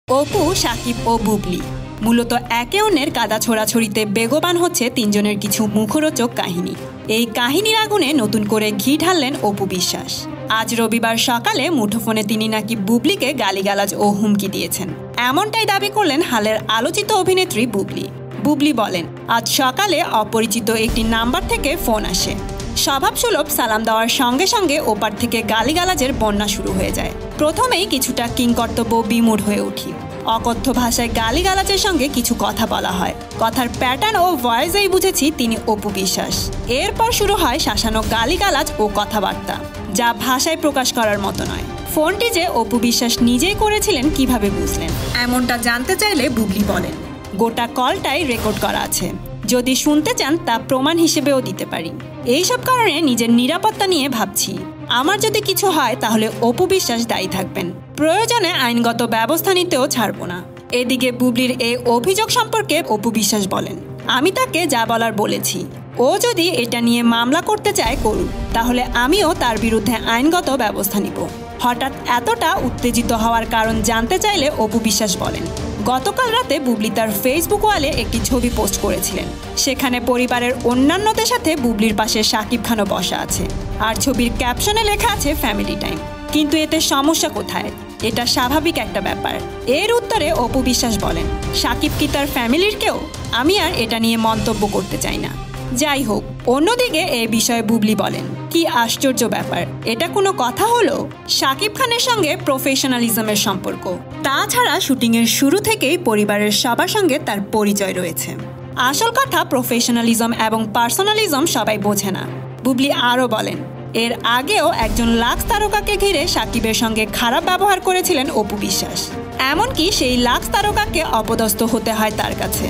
অপু, সাকিব ও বুবলি মূলত একে অন্যের কাদা ছোড়াছড়িতে বেগবান হচ্ছে তিনজনের কিছু মুখরোচক কাহিনী। এই কাহিনীর আগুনে নতুন করে ঘি ঢাললেন অপু বিশ্বাস। আজ রবিবার সকালে মুঠোফোনে তিনি নাকি বুবলিকে গালিগালাজ ও হুমকি দিয়েছেন, এমনটাই দাবি করলেন হালের আলোচিত অভিনেত্রী বুবলি। বুবলি বলেন, আজ সকালে অপরিচিত একটি নাম্বার থেকে ফোন আসে। স্বভাবসুলভ সালাম দেওয়ার সঙ্গে সঙ্গে ওপার থেকে গালিগালাজের বন্যা শুরু হয়ে যায়। প্রথমেই কিছুটা কিংকর্তব্য বিমূঢ় হয়ে উঠি। অকথ্য ভাষায় গালিগালাজের সঙ্গে কিছু কথা বলা হয়। কথার প্যাটার্ন ও ভয়েসেই বুঝেছি তিনি অপু বিশ্বাস। এরপর শুরু হয় শাসানো গালিগালাজ ও কথাবার্তা, যা ভাষায় প্রকাশ করার মতো নয়। ফোনটি যে অপু বিশ্বাস নিজেই করেছিলেন কিভাবে বুঝলেন, এমনটা জানতে চাইলে বুবলি বলেন, গোটা কলটাই রেকর্ড করা আছে। যদি শুনতে চান তা প্রমাণ হিসেবেও দিতে পারি। এইসব কারণে নিজের নিরাপত্তা নিয়ে ভাবছি। আমার যদি কিছু হয় তাহলে অপু বিশ্বাস দায়ী থাকবেন। প্রয়োজনে আইনগত ব্যবস্থা নিতেও ছাড়ব না। এদিকে বুবলির এই অভিযোগ সম্পর্কে অপু বিশ্বাস বলেন, আমি তাকে যা বলার বলেছি। ও যদি এটা নিয়ে মামলা করতে চায় করুক, তাহলে আমিও তার বিরুদ্ধে আইনগত ব্যবস্থা নিব। হঠাৎ এতটা উত্তেজিত হওয়ার কারণ জানতে চাইলে অপু বিশ্বাস বলেন, গতকাল রাতে বুবলি তার ফেসবুক ওয়ালে একটি ছবি পোস্ট করেছিলেন। সেখানে পরিবারের অন্যান্যদের সাথে বুবলির পাশে শাকিব খানও বসা আছে, আর ছবির ক্যাপশনে লেখা আছে ফ্যামিলি টাইম। কিন্তু এতে সমস্যা কোথায়? এটা স্বাভাবিক একটা ব্যাপার। এর উত্তরে অপু বিশ্বাস বলেন, শাকিব কি তার ফ্যামিলির কেউ? আমি আর এটা নিয়ে মন্তব্য করতে চাই না। যাই হোক, অন্যদিকে এ বিষয়ে বুবলি বলেন, কি আশ্চর্য ব্যাপার, এটা কোনো কথা হলো? শাকিব খানের সঙ্গে প্রফেশনালিজমের সম্পর্ক। তাছাড়া শুটিংয়ের শুরু থেকেই পরিবারের সবার সঙ্গে তার পরিচয় রয়েছে। আসল কথা, প্রফেশনালিজম এবং পার্সোনালিজম সবাই বোঝে না। বুবলি আরও বলেন, এর আগেও একজন লাক্স তারকাকে ঘিরে শাকিবের সঙ্গে খারাপ ব্যবহার করেছিলেন অপু বিশ্বাস। এমনকি সেই লাক্স তারকাকে অপদস্থ হতে হয় তার কাছে।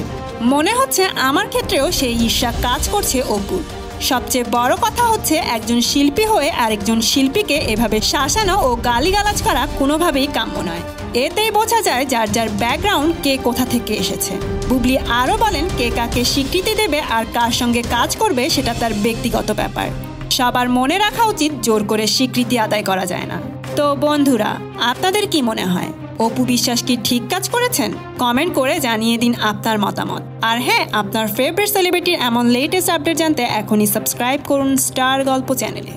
মনে হচ্ছে আমার ক্ষেত্রেও সেই ঈর্ষা কাজ করছে অপুর। সবচেয়ে বড় কথা হচ্ছে, একজন শিল্পী হয়ে আরেকজন শিল্পীকে এভাবে শাসানো ও গালিগালাজ করা কোনোভাবেই কাম্য নয়। এতেই বোঝা যায় যার যার ব্যাকগ্রাউন্ড, কে কোথা থেকে এসেছে। বুবলি আরও বলেন, কে কাকে স্বীকৃতি দেবে আর কার সঙ্গে কাজ করবে সেটা তার ব্যক্তিগত ব্যাপার। সবার মনে রাখা উচিত, জোর করে স্বীকৃতি আদায় করা যায় না। তো বন্ধুরা, আপনাদের কি মনে হয়, অপু বিশ্বাস কি ঠিক কাজ করেছেন? কমেন্ট করে জানিয়ে দিন আপনার মতামত। আর হ্যাঁ, আপনার ফেভারিট সেলিব্রিটির এমন লেটেস্ট আপডেট জানতে এখনই সাবস্ক্রাইব করুন স্টার গল্প চ্যানেলে।